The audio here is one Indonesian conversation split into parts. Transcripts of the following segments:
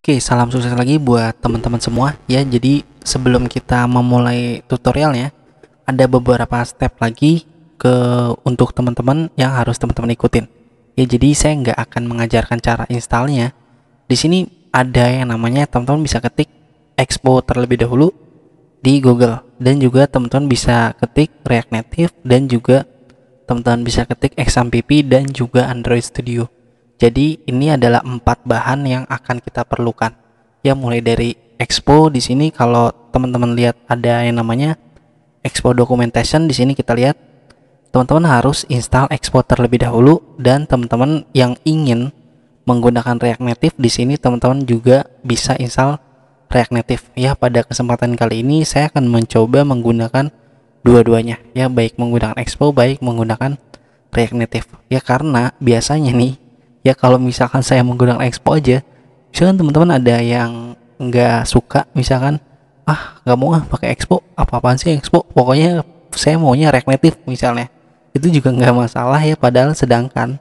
Oke, salam sukses lagi buat teman-teman semua ya. Jadi sebelum kita memulai tutorialnya, ada beberapa step lagi untuk teman-teman yang harus teman-teman ikutin. Ya, jadi saya nggak akan mengajarkan cara installnya. Di sini ada yang namanya teman-teman bisa ketik Expo terlebih dahulu di Google, dan juga teman-teman bisa ketik React Native, dan juga teman-teman bisa ketik XAMPP dan juga Android Studio. Jadi ini adalah 4 bahan yang akan kita perlukan. Ya, mulai dari Expo. Di sini kalau teman-teman lihat ada yang namanya Expo Documentation. Di sini kita lihat teman-teman harus install Expo terlebih dahulu, dan teman-teman yang ingin menggunakan React Native di sini teman-teman juga bisa install React Native. Ya, pada kesempatan kali ini saya akan mencoba menggunakan dua-duanya ya, baik menggunakan Expo baik menggunakan React Native. Ya, karena biasanya nih ya, kalau misalkan saya menggunakan Expo aja, misalkan teman-teman ada yang nggak suka, misalkan nggak mau pakai Expo, apa-apaan sih Expo, pokoknya saya maunya React Native misalnya, itu juga nggak masalah ya. Padahal sedangkan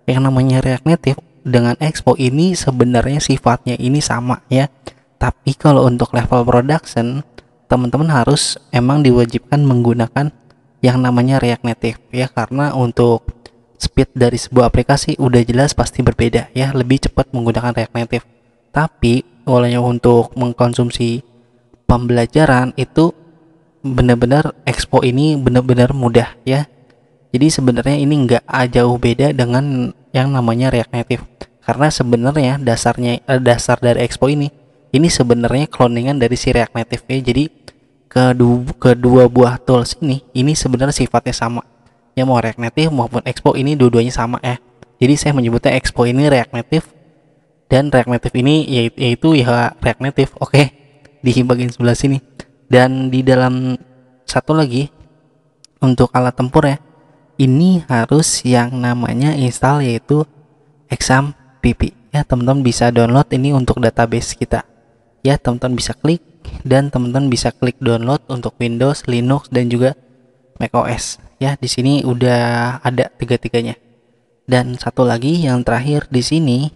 yang namanya React Native dengan Expo ini sebenarnya sifatnya ini sama ya, tapi kalau untuk level production teman-teman harus emang diwajibkan menggunakan yang namanya React Native ya, karena untuk speed dari sebuah aplikasi udah jelas pasti berbeda ya, lebih cepat menggunakan React Native. Tapi kalau untuk mengkonsumsi pembelajaran itu benar-benar Expo ini benar-benar mudah ya. Jadi sebenarnya ini nggak jauh beda dengan yang namanya React Native, karena sebenarnya dasar dari Expo ini sebenarnya cloningan dari si React Native ya. Jadi kedua buah tools ini sebenarnya sifatnya sama ya, mau React Native maupun Expo ini dua-duanya sama ya. Jadi saya menyebutnya Expo ini React Native, dan React Native ini yaitu ya React Native. Oke, di bagian sebelah sini. Dan di dalam satu lagi untuk alat tempur ya, ini harus yang namanya install, yaitu XAMPP ya. Teman-teman bisa download ini untuk database kita ya, teman-teman bisa klik, dan teman-teman bisa klik download untuk Windows, Linux, dan juga macOS ya. Di sini udah ada tiga-tiganya. Dan satu lagi yang terakhir, di sini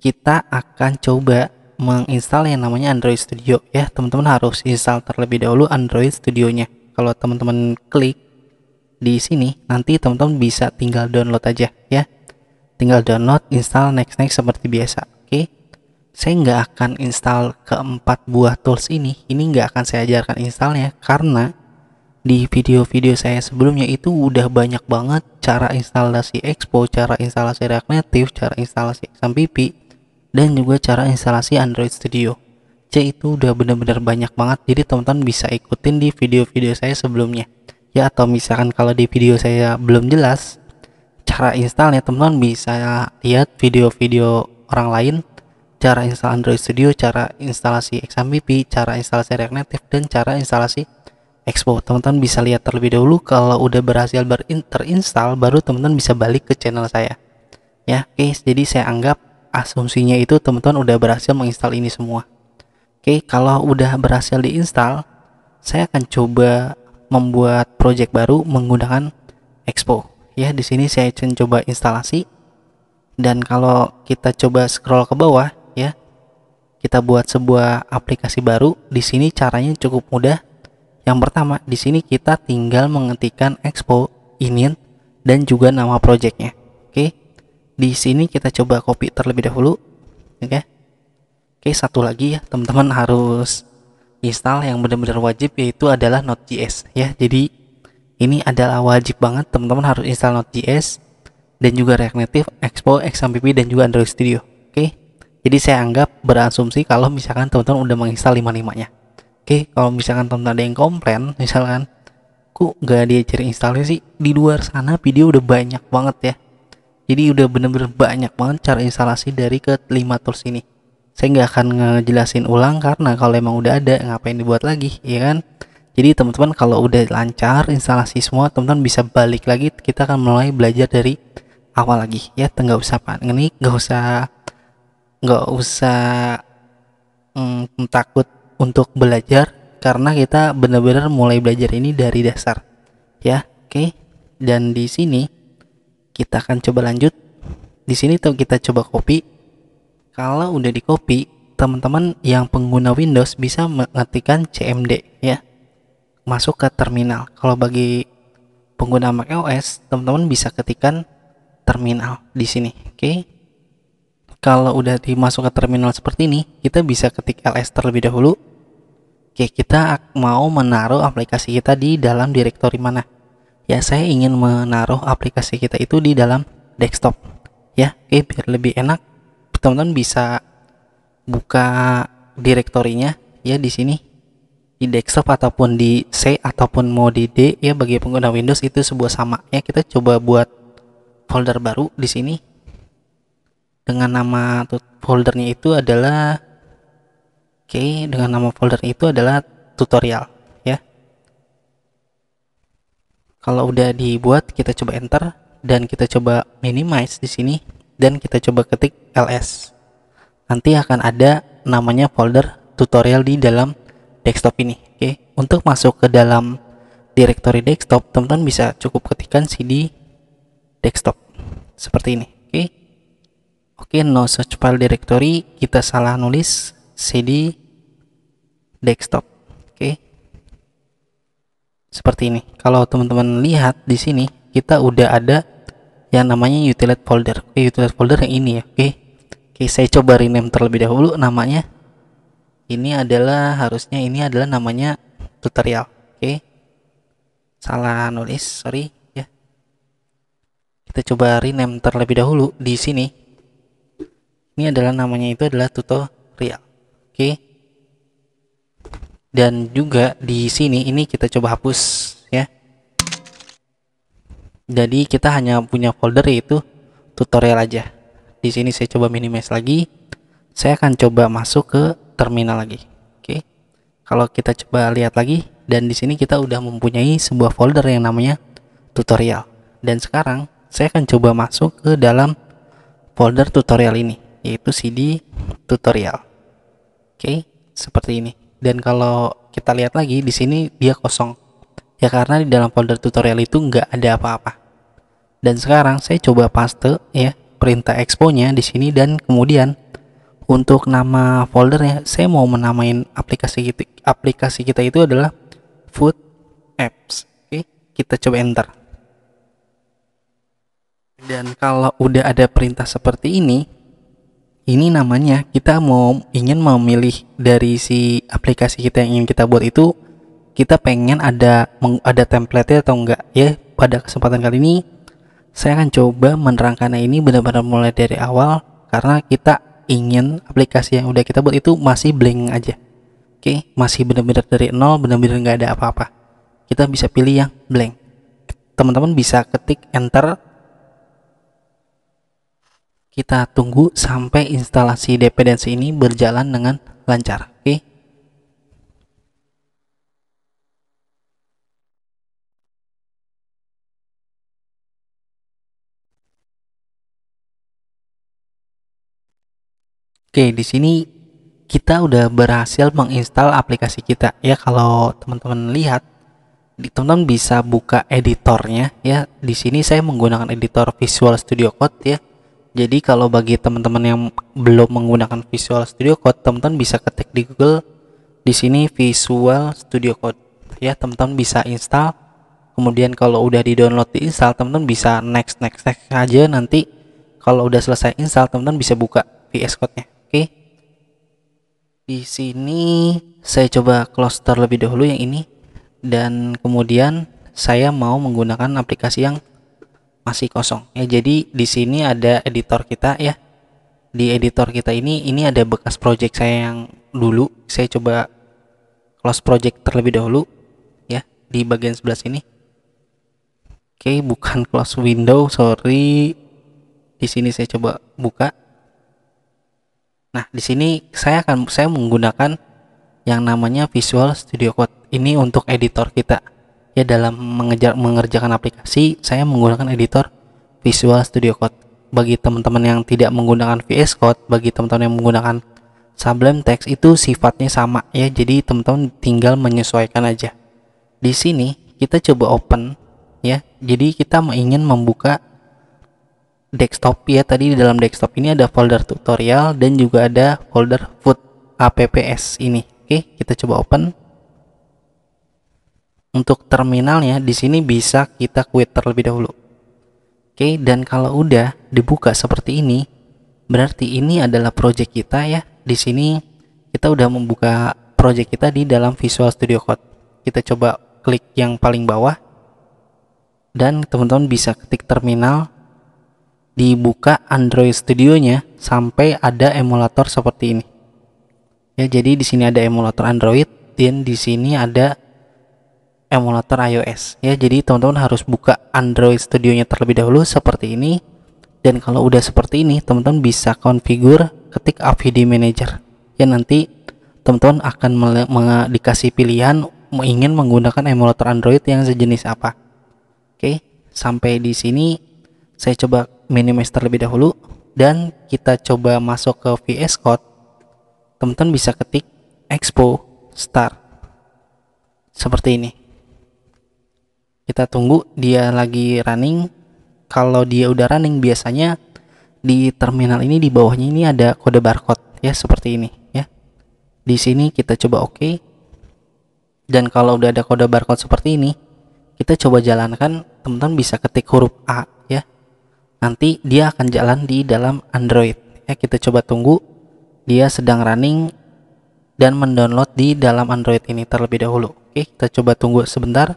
kita akan coba menginstal yang namanya Android Studio ya. Teman-teman harus install terlebih dahulu Android Studionya. Kalau teman-teman klik di sini, nanti teman-teman bisa tinggal download aja ya. Tinggal download, install, next seperti biasa. Oke, saya nggak akan install keempat buah tools ini nggak akan saya ajarkan installnya, karena di video-video saya sebelumnya itu udah banyak banget cara instalasi Expo, cara instalasi React Native, cara instalasi XAMPP, dan juga cara instalasi Android Studio. Itu udah bener-bener banyak banget. Jadi teman-teman bisa ikutin di video-video saya sebelumnya ya, atau misalkan kalau di video saya belum jelas cara installnya, teman-teman bisa lihat video-video orang lain, cara install Android Studio, cara instalasi XAMPP, cara instalasi React Native, dan cara instalasi Expo. Teman-teman bisa lihat terlebih dahulu. Kalau udah berhasil terinstall, baru teman-teman bisa balik ke channel saya ya. Oke, jadi saya anggap asumsinya itu teman-teman udah berhasil menginstal ini semua. Oke, kalau udah berhasil diinstal, saya akan coba membuat project baru menggunakan Expo ya. Di sini saya akan coba instalasi, dan kalau kita coba scroll ke bawah ya, kita buat sebuah aplikasi baru. Di sini caranya cukup mudah. Yang pertama, di sini kita tinggal mengetikkan Expo, init, dan juga nama projectnya. Oke, di sini kita coba copy terlebih dahulu. Oke, satu lagi ya, teman-teman harus install yang benar-benar wajib, yaitu adalah Node.js ya. Jadi ini adalah wajib banget, teman-teman harus install Node.js dan juga React Native, Expo, XAMPP, dan juga Android Studio. Oke, jadi saya anggap berasumsi kalau misalkan teman-teman udah menginstal 5-5-nya. Oke, kalau misalkan teman-teman ada yang komplain, misalkan kok nggak diajarin instalnya sih, di luar sana video udah banyak banget ya. Jadi udah bener-bener banyak banget cara instalasi dari ke-5 tools ini. Saya nggak akan ngejelasin ulang, karena kalau emang udah ada, ngapain dibuat lagi ya kan. Jadi teman-teman kalau udah lancar instalasi semua, teman-teman bisa balik lagi, kita akan mulai belajar dari awal lagi ya. Nggak usah panik, nggak usah takut untuk belajar, karena kita benar-benar mulai belajar ini dari dasar ya. Oke, dan di sini kita akan coba lanjut. Di sini tuh kita coba copy. Kalau udah di copy, teman-teman yang pengguna Windows bisa mengetikkan cmd ya, masuk ke terminal. Kalau bagi pengguna macOS, teman-teman bisa ketikkan terminal di sini. Oke. Kalau udah dimasuk ke terminal seperti ini, kita bisa ketik ls terlebih dahulu. Oke, kita mau menaruh aplikasi kita di dalam direktori mana? Ya, saya ingin menaruh aplikasi kita itu di dalam desktop. Ya, oke, biar lebih enak, teman-teman bisa buka direktorinya ya di sini di desktop ataupun di C ataupun mau di D ya, bagi pengguna Windows itu sebuah sama ya. Kita coba buat folder baru di sini dengan nama foldernya itu adalah dengan nama foldernya itu adalah tutorial ya. Kalau udah dibuat, kita coba enter dan kita coba minimize di sini dan kita coba ketik ls. Nanti akan ada namanya folder tutorial di dalam desktop ini. Oke, untuk masuk ke dalam direktori desktop, teman-teman bisa cukup ketikkan cd desktop seperti ini. Oke, no search file directory, kita salah nulis cd desktop. Oke, seperti ini. Kalau teman-teman lihat di sini, kita udah ada yang namanya utility folder. Oke, utility folder yang ini ya. Oke, saya coba rename terlebih dahulu namanya. Ini adalah namanya tutorial. Oke, salah nulis, sorry ya. Kita coba rename terlebih dahulu di sini. Ini adalah namanya itu adalah tutorial. Oke, dan juga di sini ini kita coba hapus ya. Jadi kita hanya punya folder yaitu tutorial aja. Di sini saya coba minimize lagi. Saya akan coba masuk ke terminal lagi. Oke. Kalau kita coba lihat lagi, dan di sini kita udah mempunyai sebuah folder yang namanya tutorial. Dan sekarang saya akan coba masuk ke dalam folder tutorial ini, yaitu cd tutorial. Oke, seperti ini. Dan kalau kita lihat lagi di sini dia kosong. Ya, karena di dalam folder tutorial itu nggak ada apa-apa. Dan sekarang saya coba paste ya perintah expo-nya di sini, dan kemudian untuk nama foldernya saya mau menamain aplikasi kita itu adalah food apps. Oke, kita coba enter. Dan kalau udah ada perintah seperti ini namanya kita ingin memilih dari si aplikasi kita yang ingin kita buat itu, kita pengen ada template-nya atau enggak ya. Pada kesempatan kali ini saya akan coba menerangkan ini benar-benar mulai dari awal, karena kita ingin aplikasi yang udah kita buat itu masih blank aja. Oke, masih benar-benar dari nol, benar-benar nggak ada apa-apa. Kita bisa pilih yang blank. Teman-teman bisa ketik enter. Kita tunggu sampai instalasi dependensi ini berjalan dengan lancar. Oke. Oke, di sini kita udah berhasil menginstal aplikasi kita ya. Kalau teman-teman lihat, teman-teman bisa buka editornya ya. Di sini saya menggunakan editor Visual Studio Code ya. Jadi kalau bagi teman-teman yang belum menggunakan Visual Studio Code, teman-teman bisa ketik di Google di sini Visual Studio Code ya. Teman-teman bisa install. Kemudian kalau udah di-download, diinstal, teman-teman bisa next aja. Nanti kalau udah selesai install, teman-teman bisa buka VS Code-nya. Oke. Di sini saya coba close terlebih dahulu yang ini, dan kemudian saya mau menggunakan aplikasi yang masih kosong ya. Jadi di sini ada editor kita ya. Di editor kita ini ada bekas project saya yang dulu. Saya coba close project terlebih dahulu ya di bagian sebelah sini. Oke, bukan close window, sorry. Di sini saya coba buka. Nah, di sini saya menggunakan yang namanya Visual Studio Code. Ini untuk editor kita. Ya, dalam mengerjakan aplikasi, saya menggunakan editor Visual Studio Code. Bagi teman-teman yang tidak menggunakan VS Code, bagi teman-teman yang menggunakan Sublime Text, itu sifatnya sama ya. Jadi teman-teman tinggal menyesuaikan aja. Di sini kita coba open ya. Jadi kita ingin membuka desktop ya. Tadi di dalam desktop ini ada folder tutorial dan juga ada folder food. apps ini. Oke, kita coba open. Untuk terminalnya di sini bisa kita quit terlebih dahulu. Oke, dan kalau udah dibuka seperti ini, berarti ini adalah project kita ya. Di sini kita udah membuka project kita di dalam Visual Studio Code. Kita coba klik yang paling bawah dan teman-teman bisa ketik terminal, dibuka Android Studio-nya sampai ada emulator seperti ini. Ya, jadi di sini ada emulator Android dan di sini ada emulator iOS. Ya, jadi teman-teman harus buka Android Studio-nya terlebih dahulu seperti ini. Dan kalau udah seperti ini, teman-teman bisa configure, ketik AVD Manager. Ya, nanti teman-teman akan dikasih pilihan ingin menggunakan emulator Android yang sejenis apa. Oke, sampai di sini saya coba minimize terlebih dahulu dan kita coba masuk ke VS Code. Teman-teman bisa ketik expo start seperti ini. Kita tunggu dia lagi running. Kalau dia udah running, biasanya di terminal ini di bawahnya ini ada kode barcode ya, seperti ini ya. Di sini kita coba oke. Dan kalau udah ada kode barcode seperti ini, kita coba jalankan. Teman-teman bisa ketik huruf A ya. Nanti dia akan jalan di dalam Android ya. Kita coba tunggu dia sedang running dan mendownload di dalam Android ini terlebih dahulu. Oke, kita coba tunggu sebentar.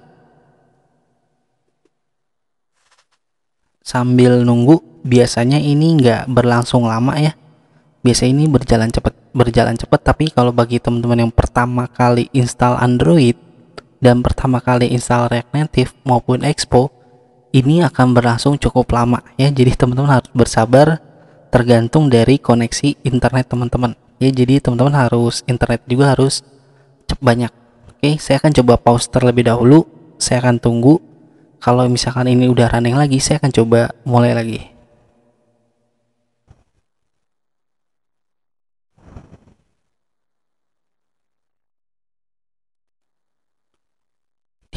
Sambil nunggu, biasanya ini nggak berlangsung lama ya. Biasanya ini berjalan cepat. Tapi kalau bagi teman-teman yang pertama kali install Android dan pertama kali install React Native maupun Expo, ini akan berlangsung cukup lama ya. Jadi teman-teman harus bersabar, tergantung dari koneksi internet teman-teman ya. Jadi teman-teman harus internet juga harus banyak. Oke, saya akan coba pause terlebih dahulu. Saya akan tunggu. Kalau misalkan ini udah running lagi, saya akan coba mulai lagi.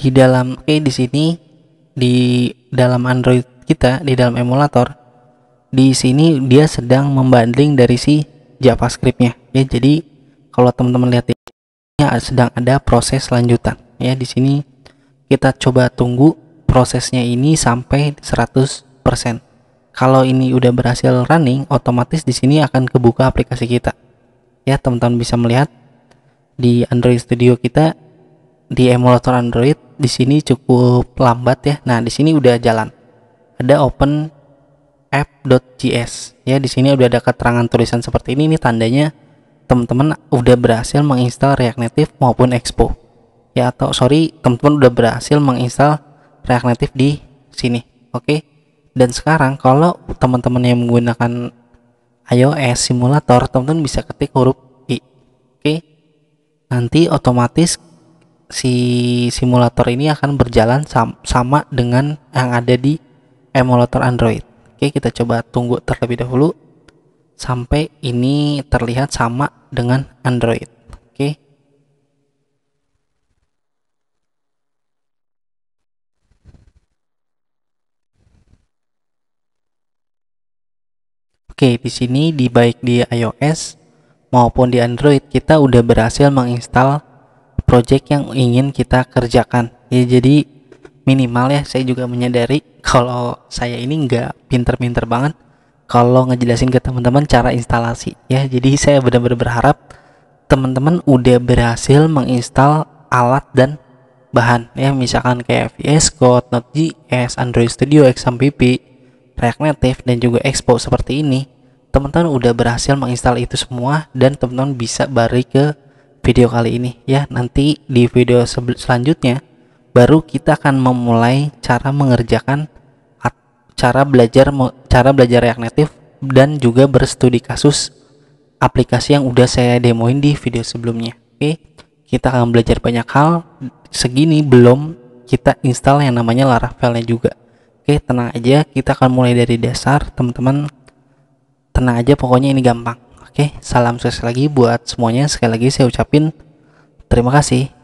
Di sini di dalam Android kita, di dalam emulator, di sini dia sedang membundling dari si JavaScript-nya ya. Jadi kalau teman-teman lihat ini sedang ada proses lanjutan ya. Di sini kita coba tunggu prosesnya ini sampai 100%. Kalau ini udah berhasil running, otomatis di sini akan kebuka aplikasi kita. Ya, teman-teman bisa melihat di Android Studio kita di emulator Android di sini cukup lambat ya. Nah, di sini udah jalan. Ada open app.js. Ya, di sini udah ada keterangan tulisan seperti ini. Ini tandanya teman-teman udah berhasil menginstal React Native maupun Expo. Ya, atau teman-teman udah berhasil menginstal React Native di sini. Oke. Dan sekarang kalau teman-teman yang menggunakan iOS simulator, teman-teman bisa ketik huruf I. Oke. Nanti otomatis si simulator ini akan berjalan sama dengan yang ada di emulator Android. Oke, kita coba tunggu terlebih dahulu sampai ini terlihat sama dengan Android. Oke. Oke, di sini baik di iOS maupun di Android kita udah berhasil menginstal project yang ingin kita kerjakan ya. Jadi minimal ya, saya juga menyadari kalau saya ini nggak pinter-pinter banget kalau ngejelasin ke teman-teman cara instalasi ya. Jadi saya benar-benar berharap teman-teman udah berhasil menginstal alat dan bahan ya, misalkan kayak VS Code, Node.js, Android Studio, XAMPP, React Native dan juga Expo seperti ini. Teman-teman udah berhasil menginstal itu semua dan teman-teman bisa balik ke video kali ini ya. Nanti di video selanjutnya baru kita akan memulai cara mengerjakan cara belajar React Native dan juga berstudi kasus aplikasi yang udah saya demoin di video sebelumnya. Oke, kita akan belajar banyak hal. Segini belum kita install yang namanya Laravel-nya juga. Oke, tenang aja, kita akan mulai dari dasar. Teman-teman tenang aja, pokoknya ini gampang. Oke, salam sukses lagi buat semuanya. Sekali lagi saya ucapin terima kasih.